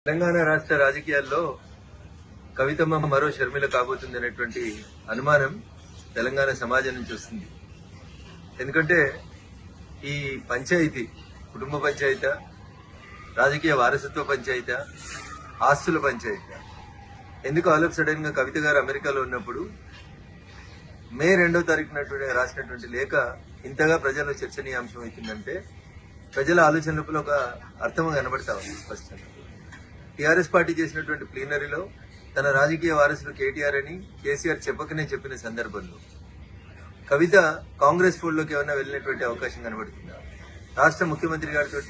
తెలంగాణ రాష్ట్ర రాజకీయాల్లో కవితమ్మ మరో షర్మిల కాబోతుంది అనేటువంటి అనుమానం తెలంగాణ సమాజం నుంచి వస్తుంది. ఎందుకంటే ఈ పంచాయతీ కుటుంబ పంచాయతీ, రాజకీయ వారసత్వ పంచాయతీ, ఆస్తుల పంచాయతీ ఎందుకు ఆల్ ఆఫ్ సడన్ గా కవిత గారు అమెరికాలో ఉన్నప్పుడు మే 2వ తారీఖున రాసినటువంటి లేఖ ఇంతగా ప్రజల్లో చర్చనీయాంశం అవుతుందంటే ప్రజల ఆలోచనలో ఒక అర్థం కనబడతా ఉంది స్పష్టంగా. టీఆర్ఎస్ పార్టీ చేసినటువంటి ప్లీనరీలో తన రాజకీయ వారసులు కేటీఆర్ అని కేసీఆర్ చెప్పకనే చెప్పిన సందర్భంలో కవిత కాంగ్రెస్ ఫోల్డ్లోకి ఏమైనా వెళ్ళినటువంటి అవకాశం కనబడుతుందా? రాష్ట్ర ముఖ్యమంత్రి గారితో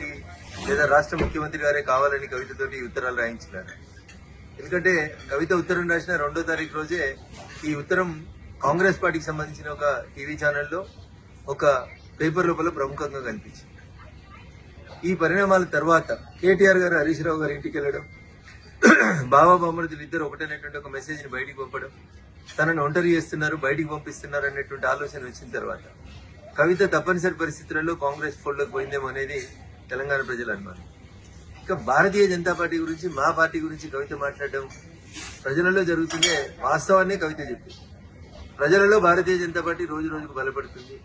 లేదా రాష్ట్ర ముఖ్యమంత్రి గారే కావాలని కవితతోటి ఉత్తరాలు రాయించినారు. ఎందుకంటే కవిత ఉత్తరం రాసిన 2వ తారీఖు రోజే ఈ ఉత్తరం కాంగ్రెస్ పార్టీకి సంబంధించిన ఒక టీవీ ఛానల్లో ఒక పేపర్ లోపల ప్రముఖంగా కనిపించింది. ఈ పరిణామాల తర్వాత కేటీఆర్ గారు హరీష్ రావు గారి ఇంటికి వెళ్లడం, బాబా బామ్మర్దులు ఇద్దరు ఒకటనేటువంటి ఒక మెసేజ్ ని బయటికి పంపడం, తనను ఒంటరి చేస్తున్నారు, బయటికి పంపిస్తున్నారు అనేటువంటి ఆలోచన వచ్చిన తర్వాత కవిత తప్పనిసరి పరిస్థితులలో కాంగ్రెస్ ఫోల్డ్లోకి పోయిందేమో అనేది తెలంగాణ ప్రజల అనుమానం. ఇక భారతీయ జనతా పార్టీ గురించి, మా పార్టీ గురించి కవిత మాట్లాడడం ప్రజలలో జరుగుతుందే వాస్తవాన్ని కవిత చెప్పింది. ప్రజలలో భారతీయ జనతా పార్టీ రోజు రోజుకు బలపడుతుంది.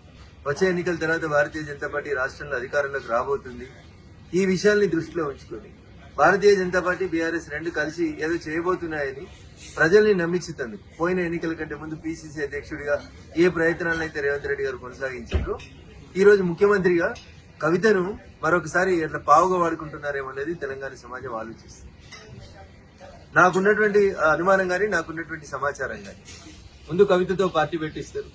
వచ్చే ఎన్నికల తర్వాత భారతీయ జనతా పార్టీ రాష్ట్రంలో అధికారంలోకి రాబోతుంది. ఈ విషయాల్ని దృష్టిలో ఉంచుకొని భారతీయ జనతా పార్టీ, బీఆర్ఎస్ రెండు కలిసి ఏదో చేయబోతున్నాయని ప్రజల్ని నమ్మించుతందుకు పోయిన ఎన్నికల కంటే ముందు పీసీసీ అధ్యక్షుడిగా ఏ ప్రయత్నాలను అయితే రేవంత్ రెడ్డి గారు కొనసాగించారో ఈ రోజు ముఖ్యమంత్రిగా కవితను మరొకసారి ఎట్లా పావుగా వాడుకుంటున్నారేమో అనేది తెలంగాణ సమాజం ఆలోచిస్తుంది. నాకున్నటువంటి అనుమానం గానీ, నాకున్నటువంటి సమాచారం గానీ ముందు కవితతో పార్టీ పెట్టిస్తారు,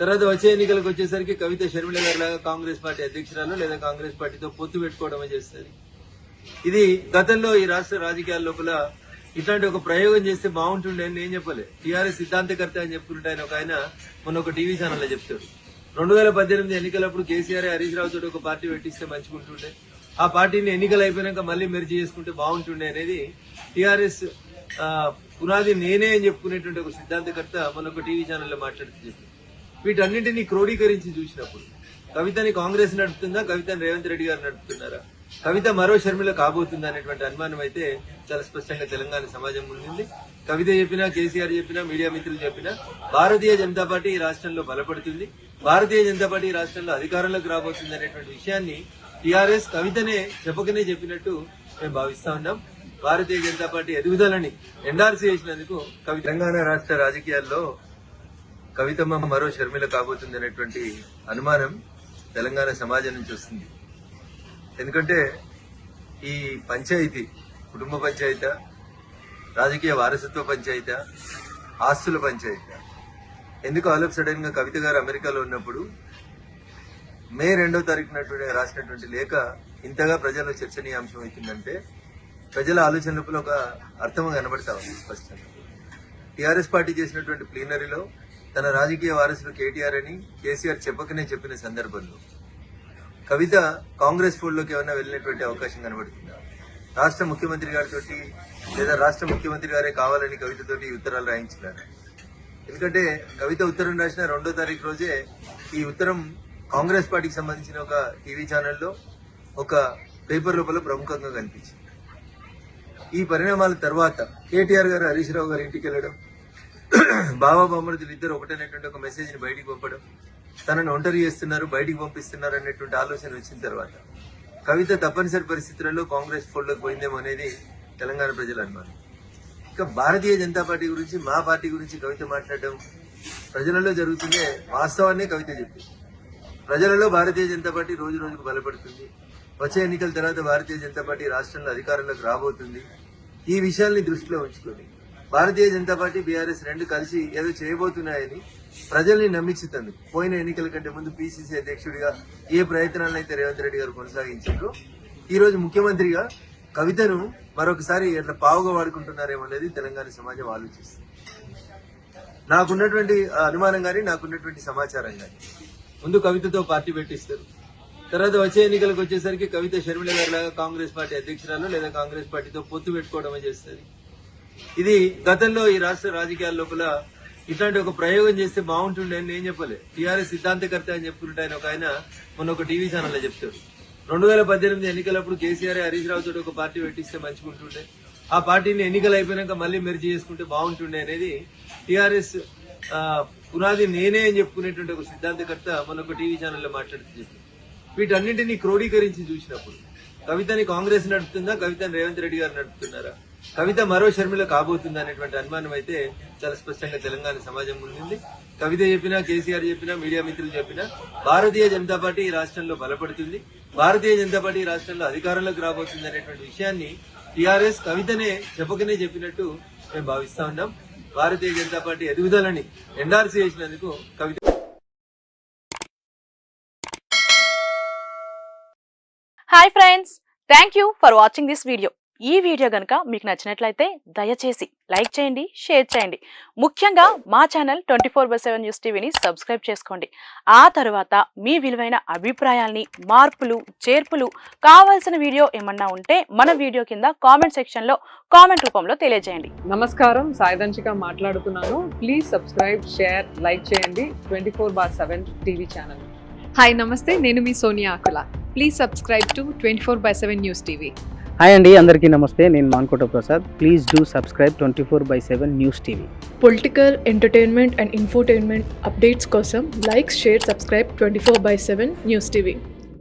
తర్వాత వచ్చే ఎన్నికలకు వచ్చేసరికి కవిత షర్మిల గారి లాగా కాంగ్రెస్ పార్టీ అధ్యక్షురాలు లేదా కాంగ్రెస్ పార్టీతో పొత్తు పెట్టుకోవడమే చేస్తుంది. ఇది గతంలో ఈ రాష్ట్ర రాజకీయాల లోపల ఇట్లాంటి ఒక ప్రయోగం చేస్తే బాగుంటుండే అని నేను చెప్పలే. టీఆర్ఎస్ సిద్ధాంతకర్త అని చెప్పుకుంటే ఆయన మొన్న ఒక టీవీ ఛానల్లో చెప్తాడు, 2018 ఎన్నికలప్పుడు కేసీఆర్ హరీష్ రావు తోటి ఒక పార్టీ పెట్టిస్తే మంచిగుంటుండే, ఆ పార్టీని ఎన్నికలు అయిపోయినాక మళ్ళీ మెర్జీ చేసుకుంటే బాగుంటుండే అనేది టీఆర్ఎస్ పునాది నేనే అని చెప్పుకునేటువంటి ఒక సిద్ధాంతకర్త మొన్న ఒక టీవీ ఛానల్లో మాట్లాడుతూ చెప్పి వీటన్నింటినీ క్రోడీకరించి చూసినప్పుడు కవితని కాంగ్రెస్ నడుపుతుందా, కవితని రేవంత్ రెడ్డి గారు నడుపుతున్నారా, కవిత మరో షర్మిల కాబోతుందా అనేటువంటి అనుమానం అయితే చాలా స్పష్టంగా తెలంగాణ సమాజం ముందుంది. కవిత చెప్పినా, కేసీఆర్ చెప్పినా, మీడియా మిత్రులు చెప్పినా భారతీయ జనతా పార్టీ ఈ రాష్ట్రంలో బలపడుతుంది, భారతీయ జనతా పార్టీ ఈ రాష్ట్రంలో అధికారంలోకి రాబోతుంది అనేటువంటి విషయాన్ని టీఆర్ఎస్ కవితనే చెప్పకనే చెప్పినట్టు మేము భావిస్తా ఉన్నాం. భారతీయ జనతా పార్టీ ఎదుగుదలని ఎండార్స్ చేసినందుకు తెలంగాణ రాష్ట్ర రాజకీయాల్లో కవితమ్మ మరో షర్మిల కాబోతుంది అనేటువంటి అనుమానం తెలంగాణ సమాజం నుంచి వస్తుంది. ఎందుకంటే ఈ పంచాయతీ కుటుంబ పంచాయతీ, రాజకీయ వారసత్వ పంచాయతీ, ఆస్తుల పంచాయతీ ఎందుకు ఆల్ ఆఫ్ సడన్ గా కవిత గారు అమెరికాలో ఉన్నప్పుడు మే 2వ తారీఖున రాసినటువంటి లేఖ ఇంతగా ప్రజల్లో చర్చనీయాంశం అవుతుందంటే ప్రజల ఆలోచనలో ఒక అర్థం కనబడతా ఉంది స్పష్టంగా. టీఆర్ఎస్ పార్టీ చేసినటువంటి ప్లీనరీలో తన రాజకీయ వారసులు కేటీఆర్ అని కేసీఆర్ చెప్పకనే చెప్పిన సందర్భంలో కవిత కాంగ్రెస్ ఫోల్డ్లోకి ఏమైనా వెళ్ళినటువంటి అవకాశం కనబడుతుందా? రాష్ట్ర ముఖ్యమంత్రి గారితో లేదా రాష్ట్ర ముఖ్యమంత్రి గారే కావాలని కవితతోటి ఉత్తరాలు రాయించినారు. ఎందుకంటే కవిత ఉత్తరం రాసిన 2వ తారీఖు రోజే ఈ ఉత్తరం కాంగ్రెస్ పార్టీకి సంబంధించిన ఒక టీవీ ఛానల్లో ఒక పేపర్ లోపల ప్రముఖంగా కనిపించింది. ఈ పరిణామాల తర్వాత కేటీఆర్ గారు హరీష్ రావు గారి ఇంటికి వెళ్లడం, బాబా బామ్మర్దులు ఇద్దరు ఒకటనేటువంటి ఒక మెసేజ్ ని బయటికి పంపడం, తనను ఒంటరి చేస్తున్నారు, బయటికి పంపిస్తున్నారు అనేటువంటి ఆలోచన వచ్చిన తర్వాత కవిత తప్పనిసరి పరిస్థితులలో కాంగ్రెస్ ఫోల్డ్లోకి పోయిందేమో అనేది తెలంగాణ ప్రజల అనుమానం. ఇక భారతీయ జనతా పార్టీ గురించి, మా పార్టీ గురించి కవిత మాట్లాడడం ప్రజలలో జరుగుతుందే వాస్తవాన్ని కవిత చెప్పింది. ప్రజలలో భారతీయ జనతా పార్టీ రోజు రోజుకు బలపడుతుంది. వచ్చే ఎన్నికల తర్వాత భారతీయ జనతా పార్టీ రాష్ట్రంలో అధికారంలోకి రాబోతుంది. ఈ విషయాల్ని దృష్టిలో ఉంచుకొని భారతీయ జనతా పార్టీ, బీఆర్ఎస్ రెండు కలిసి ఏదో చేయబోతున్నాయని ప్రజల్ని నమ్మించుతందుకు పోయిన ఎన్నికల కంటే ముందు పీసీసీ అధ్యక్షుడిగా ఏ ప్రయత్నాలను అయితే రేవంత్ రెడ్డి గారు కొనసాగించారో ఈ రోజు ముఖ్యమంత్రిగా కవితను మరొకసారి ఎట్లా పావుగా వాడుకుంటున్నారేమో అనేది తెలంగాణ సమాజం ఆలోచిస్తుంది. నాకున్నటువంటి అనుమానం గానీ, నాకున్నటువంటి సమాచారం గానీ ముందు కవితతో పార్టీ పెట్టిస్తారు, తర్వాత వచ్చే ఎన్నికలకు వచ్చేసరికి కవిత షర్మిల గారి లాగా కాంగ్రెస్ పార్టీ అధ్యక్షురాలు లేదా కాంగ్రెస్ పార్టీతో పొత్తు పెట్టుకోవడమే చేస్తుంది. ఇది గతంలో ఈ రాష్ట్ర రాజకీయాల లోపల ఇట్లాంటి ఒక ప్రయోగం చేస్తే బాగుంటుండే అని నేను చెప్పలే. టీఆర్ఎస్ సిద్ధాంతకర్త అని చెప్పుకుంటే ఆయన మొన్న ఒక టీవీ ఛానల్లో చెప్తాడు, 2018 ఎన్నికలప్పుడు కేసీఆర్ హరీష్ రావు తోటి ఒక పార్టీ పెట్టిస్తే మంచిగుంటుండే, ఆ పార్టీని ఎన్నికలు అయిపోయినాక మళ్ళీ మెర్జ్ చేసుకుంటే బాగుంటుండే అనేది టీఆర్ఎస్ పునాది నేనే అని చెప్పుకునేటువంటి ఒక సిద్ధాంతకర్త మన ఒక టీవీ ఛానల్లో మాట్లాడుతూ చెప్పి వీటన్నింటినీ క్రోడీకరించి చూసినప్పుడు కవితని కాంగ్రెస్ నడుపుతుందా, కవితని రేవంత్ రెడ్డి గారు నడుపుతున్నారా, కవిత మరో షర్మిల కాబోతుందా అనేటువంటి అనుమానం అయితే చాలా స్పష్టంగా తెలంగాణ సమాజం ముందుంది. కవిత చెప్పినా, కేసీఆర్ చెప్పినా, మీడియా మిత్రులు చెప్పినా భారతీయ జనతా పార్టీ ఈ రాష్ట్రంలో బలపడుతుంది, భారతీయ జనతా పార్టీ ఈ రాష్ట్రంలో అధికారంలోకి రాబోతుంది అనేటువంటి విషయాన్ని టీఆర్ఎస్ కవితనే చెప్పకనే చెప్పినట్టు మేము భావిస్తా ఉన్నాం. భారతీయ జనతా పార్టీ ఎదుగుదలని ఎండార్స్ చేసినందుకు Kavitha. Hi friends, thank you for watching this video. ఈ వీడియో గనుక మీకు నచ్చినట్లయితే దయచేసి లైక్ చేయండి, షేర్ చేయండి. ముఖ్యంగా మా ఛానల్ 24/7 న్యూస్ టీవీని సబ్స్క్రైబ్ చేసుకోండి. ఆ తర్వాత మీ విలువైన అభిప్రాయాల్ని, మార్పులు, చేర్పులు, కావాల్సిన వీడియో ఏమన్నా ఉంటే మన వీడియో కింద కామెంట్ సెక్షన్లో కామెంట్ రూపంలో తెలియజేయండి. నమస్కారం, సాయిదంచిక మాట్లాడుతున్నాను. ప్లీజ్ సబ్స్క్రైబ్, షేర్, లైక్ చేయండి 24/7 టీవీ ఛానల్. హాయ్ నమస్తే, నేను మీ Sonia Akula. Please subscribe to 24/7 news TV. Hi అండి, అందరికీ నమస్తే. నేను Mankota Prasad. Please do subscribe 24/7 news TV. Political, entertainment and infotainment updates కోసం like, share, subscribe 24/7 news TV.